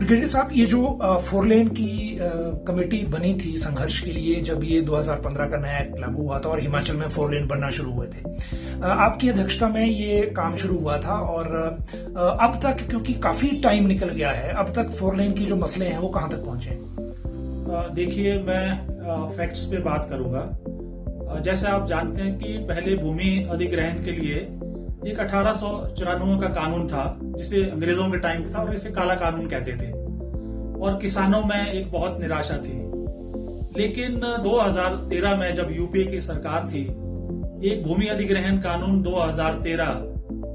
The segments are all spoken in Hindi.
ब्रिगेडियर साहब, ये जो फोर लेन की कमेटी बनी थी संघर्ष के लिए, जब ये 2015 का नया एक्ट लागू हुआ था और हिमाचल में फोर लेन बनना शुरू हुए थे, आपकी अध्यक्षता में ये काम शुरू हुआ था और अब तक, क्योंकि काफी टाइम निकल गया है, अब तक फोर लेन की जो मसले हैं वो कहां तक पहुंचे? देखिए, मैं फैक्ट्स पे बात करूंगा। जैसे आप जानते हैं कि पहले भूमि अधिग्रहण के लिए एक 1894 का कानून था, जिसे अंग्रेजों के टाइम था और इसे काला कानून कहते थे, और किसानों में एक बहुत निराशा थी। लेकिन 2013 में जब यूपीए की सरकार थी, एक भूमि अधिग्रहण कानून 2013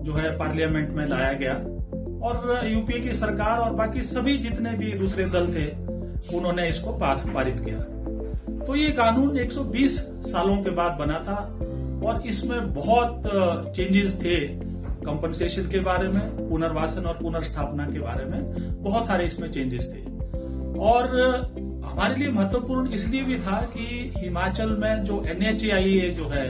जो है पार्लियामेंट में लाया गया और यूपीए की सरकार और बाकी सभी जितने भी दूसरे दल थे उन्होंने इसको पारित किया। तो ये कानून 120 सालों के बाद बना था और इसमें बहुत चेंजेस थे। कंपनसेशन के बारे में, पुनर्वासन और पुनर्स्थापना के बारे में बहुत सारे इसमें चेंजेस थे। और हमारे लिए महत्वपूर्ण इसलिए भी था कि हिमाचल में जो NHAIA जो है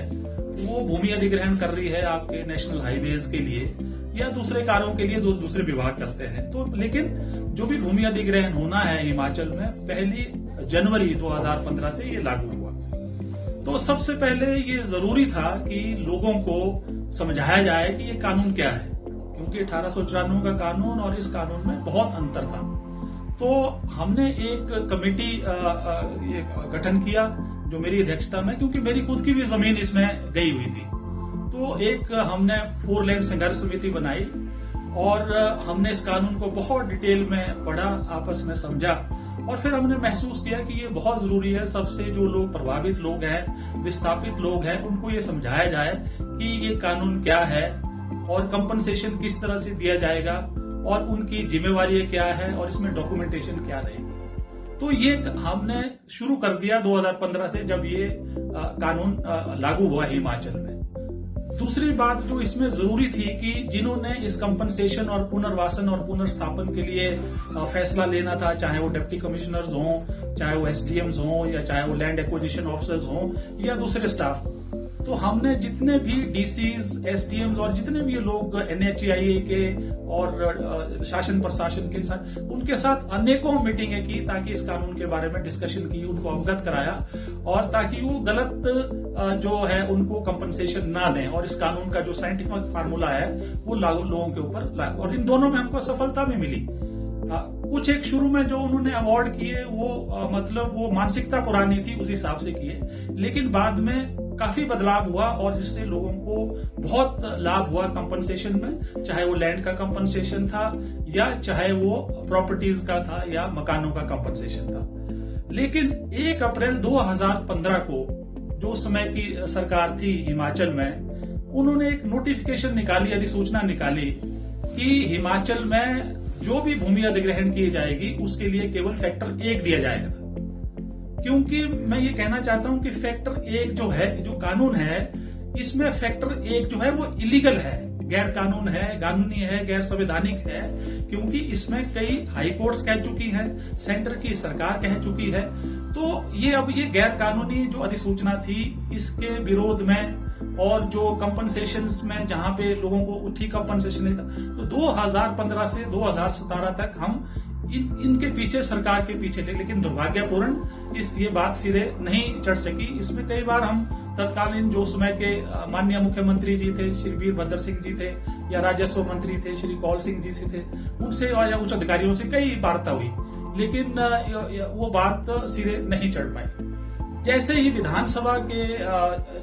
वो भूमि अधिग्रहण कर रही है आपके नेशनल हाईवेज के लिए या दूसरे कार्यों के लिए जो दूसरे विभाग करते हैं। तो लेकिन जो भी भूमि अधिग्रहण होना है हिमाचल में 1 जनवरी 2015 से ये लागू हुआ। तो सबसे पहले ये जरूरी था कि लोगों को समझाया जाए कि ये कानून क्या है, क्योंकि 1894 का कानून और इस कानून में बहुत अंतर था। तो हमने एक कमेटी गठन किया जो मेरी अध्यक्षता में, क्योंकि मेरी खुद की भी जमीन इसमें गई हुई थी। तो एक हमने फोर लेन संघर्ष समिति बनाई और हमने इस कानून को बहुत डिटेल में पढ़ा, आपस में समझा और फिर हमने महसूस किया कि ये बहुत जरूरी है। सबसे जो लोग प्रभावित लोग हैं, विस्थापित लोग हैं, उनको ये समझाया जाए कि ये कानून क्या है और कंपनसेशन किस तरह से दिया जाएगा और उनकी जिम्मेवारी क्या है और इसमें डॉक्यूमेंटेशन क्या रहेगी। तो ये हमने शुरू कर दिया 2015 से, जब ये कानून लागू हुआ हिमाचल में। दूसरी बात जो इसमें जरूरी थी कि जिन्होंने इस कंपनसेशन और पुनर्वासन और पुनर्स्थापन के लिए फैसला लेना था, चाहे वो डिप्टी कमिश्नर्स हों, चाहे वो SDMs हों या चाहे वो लैंड एक्विजिशन ऑफिसर्स हों या दूसरे स्टाफ, तो हमने जितने भी DCs, SDMs और जितने भी लोग NHAIA के और शासन प्रशासन के साथ, उनके साथ अनेकों मीटिंगें की ताकि इस कानून के बारे में डिस्कशन की, उनको अवगत कराया और ताकि वो गलत जो है उनको कंपनसेशन ना दें और इस कानून का जो साइंटिफिक फार्मूला है वो लागू लोगों के ऊपर लागू। और इन दोनों में हमको सफलता भी मिली। कुछ एक शुरू में जो उन्होंने अवार्ड किए वो मतलब वो मानसिकता पुरानी थी, उस हिसाब से किए, लेकिन बाद में काफी बदलाव हुआ और जिससे लोगों को बहुत लाभ हुआ कंपनसेशन में, चाहे वो लैंड का कंपनसेशन था या चाहे वो प्रॉपर्टीज का था या मकानों का कंपनसेशन था। लेकिन 1 अप्रैल 2015 को जो समय की सरकार थी हिमाचल में, उन्होंने एक नोटिफिकेशन निकाली, अधिसूचना निकाली कि हिमाचल में जो भी भूमि अधिग्रहण की जाएगी उसके लिए केवल फैक्टर 1 दिया जाएगा। क्योंकि मैं ये कहना चाहता हूं कि फैक्टर 1 जो है, जो कानून है, इसमें फैक्टर 1 जो है वो इलीगल है, गैर कानून है, कानूनी है, गैर संवैधानिक है, क्योंकि इसमें कई हाई कोर्ट्स कह चुकी हैं, सेंटर की सरकार कह चुकी है। तो ये अब ये गैर कानूनी जो अधिसूचना थी, इसके विरोध में और जो कंपनसेशन में जहां पे लोगों को ठीक कंपनसेशन नहीं था, तो 2015 से 2017 तक हम इनके पीछे, सरकार के पीछे थे। लेकिन दुर्भाग्यपूर्ण ये बात सिरे नहीं चढ़ सकी। इसमें कई बार हम तत्कालीन जो समय के माननीय मुख्यमंत्री जी थे, श्री वीरभद्र सिंह जी थे, या राजस्व मंत्री थे श्री कौल सिंह जी से थे, उनसे और या उच्च अधिकारियों से कई वार्ता हुई, लेकिन वो बात सिरे नहीं चढ़ पाई। जैसे ही विधानसभा के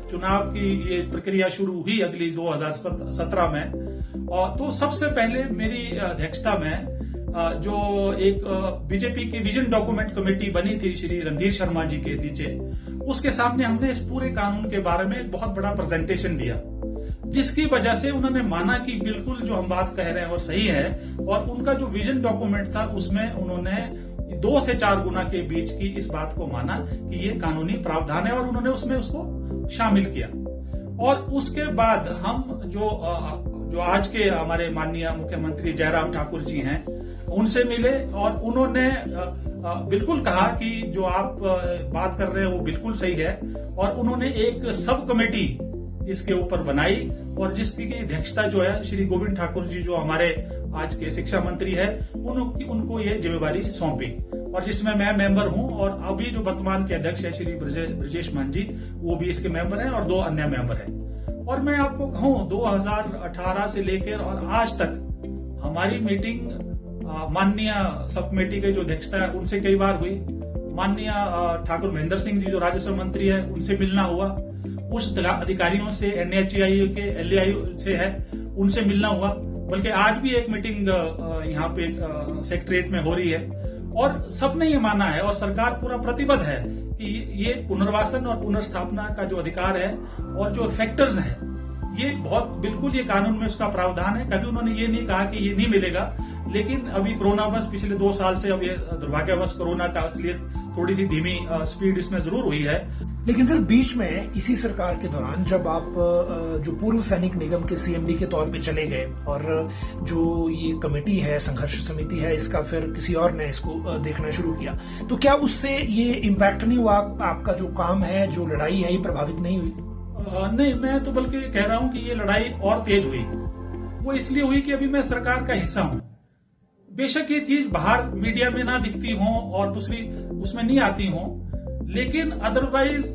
चुनाव की ये प्रक्रिया शुरू हुई अगली 2017 में, और तो सबसे पहले मेरी अध्यक्षता में जो एक बीजेपी की विजन डॉक्यूमेंट कमेटी बनी थी श्री रणधीर शर्मा जी के नीचे, उसके सामने हमने इस पूरे कानून के बारे में एक बहुत बड़ा प्रेजेंटेशन दिया, जिसकी वजह से उन्होंने माना कि बिल्कुल जो हम बात कह रहे हैं वो सही है। और उनका जो विजन डॉक्यूमेंट था उसमें उन्होंने 2 से 4 गुना के बीच की इस बात को माना कि ये कानूनी प्रावधान है और उन्होंने उसमें उसको शामिल किया। और उसके बाद हम जो आज के हमारे माननीय मुख्यमंत्री जयराम ठाकुर जी हैं, उनसे मिले और उन्होंने बिल्कुल कहा कि जो आप बात कर रहे हैं वो बिल्कुल सही है। और उन्होंने एक सब कमेटी इसके ऊपर बनाई और जिसकी की अध्यक्षता जो है श्री गोविंद ठाकुर जी जो हमारे आज के शिक्षा मंत्री है उनको ये जिम्मेवारी सौंपी और जिसमें मैं मेंबर हूं और अभी जो वर्तमान के अध्यक्ष है श्री ब्रजेश मान जी वो भी इसके मेंबर हैं और 2 अन्य मेंबर हैं। और मैं आपको कहूं 2018 से लेकर और आज तक हमारी मीटिंग माननीय सब कमेटी के जो अध्यक्षता है उनसे कई बार हुई, माननीय ठाकुर महेंद्र सिंह जी जो राजस्व मंत्री है उनसे मिलना हुआ, उस अधिकारियों से NHAI के LAI से है उनसे मिलना हुआ, बल्कि आज भी एक मीटिंग यहाँ पे सेक्रेटरीट में हो रही है और सबने ये माना है और सरकार पूरा प्रतिबद्ध है कि ये पुनर्वासन और पुनर्स्थापना का जो अधिकार है और जो फैक्टर्स है ये बहुत बिल्कुल ये कानून में उसका प्रावधान है। कभी उन्होंने ये नहीं कहा कि ये नहीं मिलेगा, लेकिन अभी कोरोनावश पिछले 2 साल से अब ये दुर्भाग्यवश कोरोना का असलियत थोड़ी सी धीमी स्पीड इसमें जरूर हुई है। लेकिन सर बीच में इसी सरकार के दौरान जब आप जो पूर्व सैनिक निगम के CMD के तौर पे चले गए और जो ये कमेटी है संघर्ष समिति है इसका फिर किसी और ने इसको देखना शुरू किया, तो क्या उससे ये इम्पैक्ट नहीं हुआ आपका जो काम है जो लड़ाई है ये प्रभावित नहीं हुई? नहीं, मैं तो बल्कि कह रहा हूं कि ये लड़ाई और तेज हुई। वो इसलिए हुई कि अभी मैं सरकार का हिस्सा हूं। बेशक ये चीज बाहर मीडिया में ना दिखती हो और दूसरी उसमें नहीं आती हो, लेकिन अदरवाइज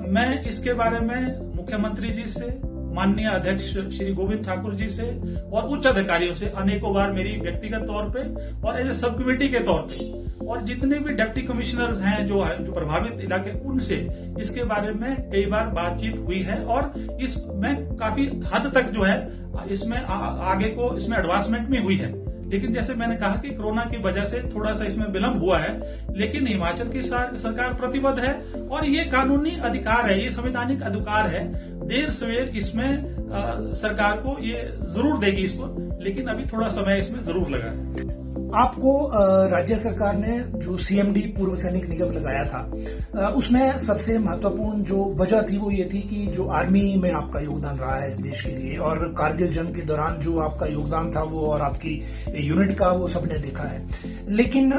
मैं इसके बारे में मुख्यमंत्री जी से, माननीय अध्यक्ष श्री गोविंद ठाकुर जी से और उच्च अधिकारियों से अनेकों बार मेरी व्यक्तिगत तौर पे और एज ए सब कमेटी के तौर पे और जितने भी डिप्टी कमिश्नर्स हैं जो प्रभावित इलाके उनसे इसके बारे में कई बार बातचीत हुई है और इसमें काफी हद तक जो है इसमें आगे को इसमें एडवांसमेंट में हुई है। लेकिन जैसे मैंने कहा कि कोरोना की वजह से थोड़ा सा इसमें विलंब हुआ है, लेकिन हिमाचल की सरकार प्रतिबद्ध है और ये कानूनी अधिकार है, ये संवैधानिक अधिकार है। देर सवेर इसमें सरकार को ये जरूर देगी इसको, लेकिन अभी थोड़ा समय इसमें जरूर लगा। आपको राज्य सरकार ने जो CMD पूर्व सैनिक निगम लगाया था उसमें सबसे महत्वपूर्ण जो वजह थी वो ये थी कि जो आर्मी में आपका योगदान रहा है इस देश के लिए और कारगिल जंग के दौरान जो आपका योगदान था वो और आपकी यूनिट का वो सबने देखा है। लेकिन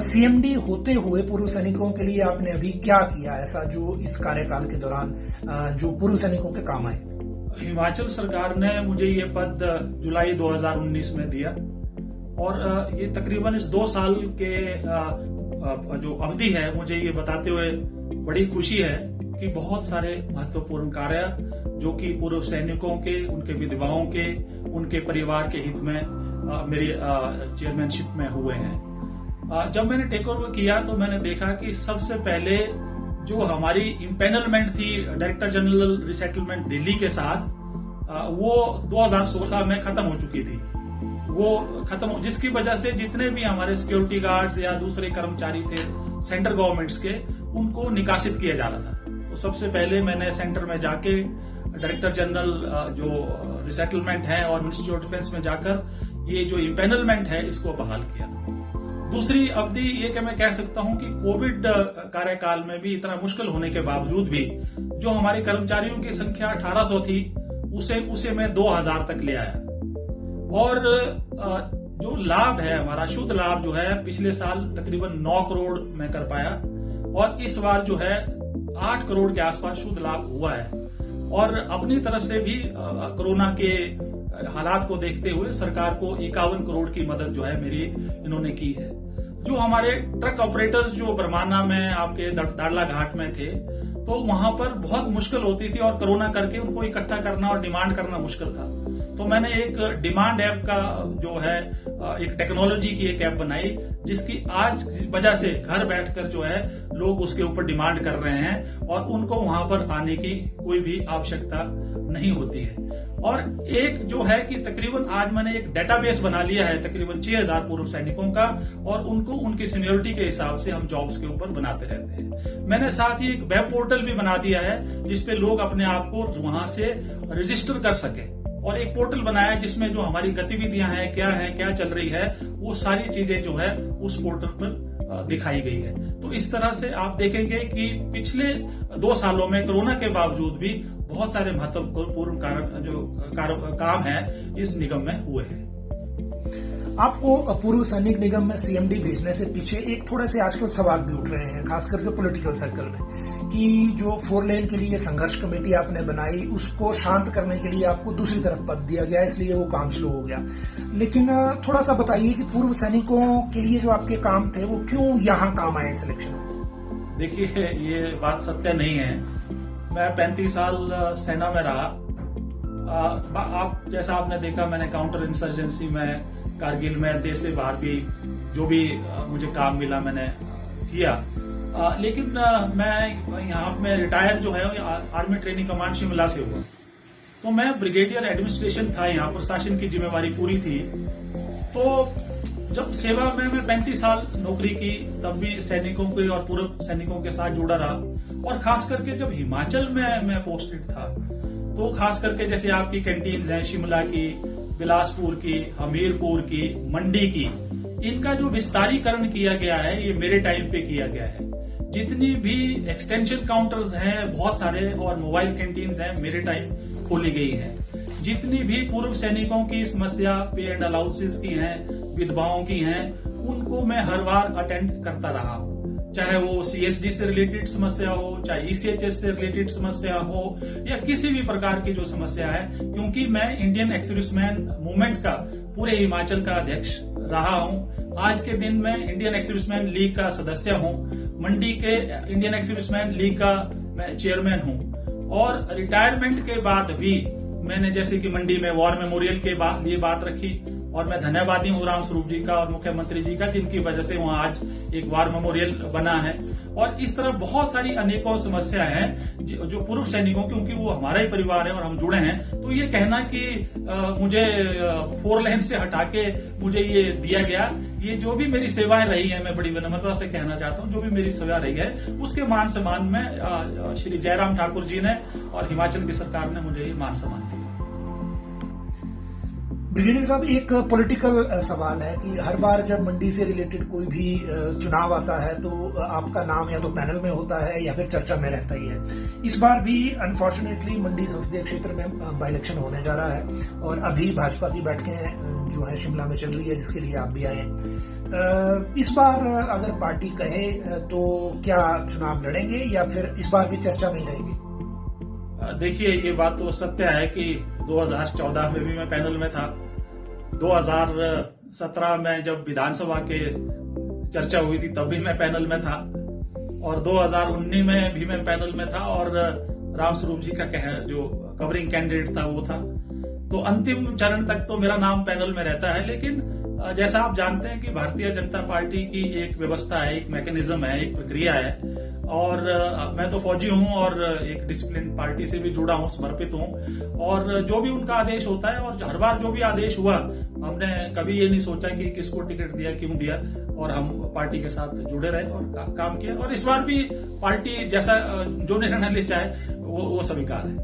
CMD होते हुए पूर्व सैनिकों के लिए आपने अभी क्या किया ऐसा जो इस कार्यकाल के दौरान जो पूर्व सैनिकों के काम आए? हिमाचल सरकार ने मुझे ये पद जुलाई 2019 में दिया और ये तकरीबन इस 2 साल के जो अवधि है मुझे ये बताते हुए बड़ी खुशी है कि बहुत सारे महत्वपूर्ण कार्य जो कि पूर्व सैनिकों के, उनके विधवाओं के, उनके परिवार के हित में मेरी चेयरमैनशिप में हुए हैं। जब मैंने टेक ओवर किया तो मैंने देखा कि सबसे पहले जो हमारी इम्पेनलमेंट थी डायरेक्टर जनरल रिसेटलमेंट दिल्ली के साथ वो 2016 में खत्म हो चुकी थी। वो खत्म जिसकी वजह से जितने भी हमारे सिक्योरिटी गार्ड्स या दूसरे कर्मचारी थे सेंट्रल गवर्नमेंट्स के उनको निकासित किया जा रहा था। तो सबसे पहले मैंने सेंटर में जाके डायरेक्टर जनरल जो रिसेटलमेंट है और मिनिस्ट्री ऑफ डिफेंस में जाकर ये जो इम्पेनलमेंट है इसको बहाल किया। दूसरी अवधि ये कि मैं कह सकता हूं कि कोविड कार्यकाल में भी इतना मुश्किल होने के बावजूद भी जो हमारे कर्मचारियों की संख्या 1800 थी उसे मैं 2000 तक ले आया और जो लाभ है हमारा शुद्ध लाभ जो है पिछले साल तकरीबन 9 करोड़ में कर पाया और इस बार जो है 8 करोड़ के आसपास शुद्ध लाभ हुआ है। और अपनी तरफ से भी कोरोना के हालात को देखते हुए सरकार को 51 करोड़ की मदद जो है मेरी इन्होंने की है। जो हमारे ट्रक ऑपरेटर्स जो बरमाना में आपके दाड़ला घाट में थे तो वहां पर बहुत मुश्किल होती थी और कोरोना करके उनको इकट्ठा करना और डिमांड करना मुश्किल था। तो मैंने एक डिमांड ऐप का जो है एक टेक्नोलॉजी की एक ऐप बनाई जिसकी आज वजह से घर बैठकर जो है लोग उसके ऊपर डिमांड कर रहे हैं और उनको वहां पर आने की कोई भी आवश्यकता नहीं होती है। और एक जो है कि तकरीबन आज मैंने एक डेटाबेस बना लिया है तकरीबन 6000 पूर्व सैनिकों का और उनको उनकी सीनियोरिटी के हिसाब से हम जॉब्स के ऊपर बनाते रहते हैं। मैंने साथ ही एक वेब पोर्टल भी बना दिया है जिसपे लोग अपने आप को वहां से रजिस्टर कर सके और एक पोर्टल बनाया है जिसमें जो हमारी गतिविधियां हैं क्या चल रही है वो सारी चीजें जो है उस पोर्टल पर दिखाई गई है। तो इस तरह से आप देखेंगे कि पिछले 2 सालों में कोरोना के बावजूद भी बहुत सारे महत्वपूर्ण काम है इस निगम में हुए हैं। आपको पूर्व सैनिक निगम में CMD भेजने से पीछे एक थोड़े से आजकल सवाल भी उठ रहे हैं खासकर जो पॉलिटिकल सर्कल में कि जो 4 लेन के लिए संघर्ष कमेटी आपने बनाई उसको शांत करने के लिए आपको दूसरी तरफ पद दिया गया, इसलिए वो काम स्लो हो गया। लेकिन थोड़ा सा बताइए कि पूर्व सैनिकों के लिए जो आपके काम थे वो क्यों यहाँ काम आए सिलेक्शन में? देखिए, ये बात सत्य नहीं है। मैं 35 साल सेना में रहा। आप जैसा आपने देखा, मैंने काउंटर इंसर्जेंसी में, कारगिल में, देश से बाहर भी जो भी मुझे काम मिला मैंने किया। लेकिन मैं यहाँ में रिटायर जो है आर्मी ट्रेनिंग कमांड शिमला से हुआ, तो मैं ब्रिगेडियर एडमिनिस्ट्रेशन था, यहाँ प्रशासन की जिम्मेवारी पूरी थी। तो जब सेवा में मैं 35 साल नौकरी की, तब भी सैनिकों के और पूर्व सैनिकों के साथ जुड़ा रहा। और खास करके जब हिमाचल में मैं पोस्टेड था, तो खास करके जैसे आपकी कैंटीन हैं शिमला की, बिलासपुर की, हमीरपुर की, मंडी की, इनका जो विस्तारीकरण किया गया है ये मेरे टाइम पे किया गया है। जितनी भी एक्सटेंशन काउंटर्स हैं बहुत सारे और मोबाइल कैंटीन्स हैं मेरे टाइम खोली गई हैं। जितनी भी पूर्व सैनिकों की समस्या पे एंड अलाउंसेस की हैं, विधवाओं की हैं, उनको मैं हर बार अटेंड करता रहा हूं। चाहे वो सीएसडी से रिलेटेड समस्या हो, चाहे ईसीएचएस से रिलेटेड समस्या हो, या किसी भी प्रकार की जो समस्या है, क्योंकि मैं इंडियन एक्स-सर्विसमैन मूवमेंट का पूरे हिमाचल का अध्यक्ष रहा हूं। आज के दिन मैं इंडियन एक्स-सर्विसमैन लीग का सदस्य हूं। मंडी के इंडियन एक्स-सर्विसमैन लीग का मैं चेयरमैन हूं। और रिटायरमेंट के बाद भी मैंने जैसे कि मंडी में वॉर मेमोरियल के लिए बात रखी, और मैं धन्यवादी हूँ रामस्वरूप जी का और मुख्यमंत्री जी का, जिनकी वजह से वहां आज एक वॉर मेमोरियल बना है। और इस तरह बहुत सारी अनेकों समस्याएं हैं जो पूर्व सैनिकों, क्योंकि वो हमारा ही परिवार है और हम जुड़े हैं। तो ये कहना कि मुझे 4 लेन से हटा के मुझे ये दिया गया, ये जो भी मेरी सेवाएं रही है, मैं बड़ी विनम्रता से कहना चाहता हूँ, जो भी मेरी सेवा रही है उसके मान सम्मान में श्री जयराम ठाकुर जी ने और हिमाचल की सरकार ने मुझे ये मान सम्मान दिया। ब्रिगेडियर साहब, एक पॉलिटिकल सवाल है कि हर बार जब मंडी से रिलेटेड कोई भी चुनाव आता है तो आपका नाम या तो पैनल में होता है या फिर चर्चा में रहता ही है। इस बार भी अनफॉर्चुनेटली मंडी संसदीय क्षेत्र में बाई इलेक्शन होने जा रहा है और अभी भाजपा की बैठकें जो है शिमला में चल रही है, जिसके लिए आप भी आए हैं। इस बार अगर पार्टी कहे तो क्या चुनाव लड़ेंगे या फिर इस बार भी चर्चा में ही रहेंगे? देखिए, ये बात तो सत्य है कि 2014 में भी मैं पैनल में था। 2017 में जब विधानसभा के चर्चा हुई थी तब भी मैं पैनल में था, और 2019 में भी मैं पैनल में था, और रामस्वरूप जी का जो कवरिंग कैंडिडेट था वो था। तो अंतिम चरण तक तो मेरा नाम पैनल में रहता है। लेकिन जैसा आप जानते हैं कि भारतीय जनता पार्टी की एक व्यवस्था है, एक मैकेनिज्म है, एक प्रक्रिया है, और मैं तो फौजी हूं और एक डिसिप्लिन पार्टी से भी जुड़ा हूं, समर्पित हूं, और जो भी उनका आदेश होता है, और हर बार जो भी आदेश हुआ, हमने कभी ये नहीं सोचा कि किसको टिकट दिया, क्यों दिया, और हम पार्टी के साथ जुड़े रहे और काम किया। और इस बार भी पार्टी जैसा जो निर्णय ले चाहे वो स्वीकार है।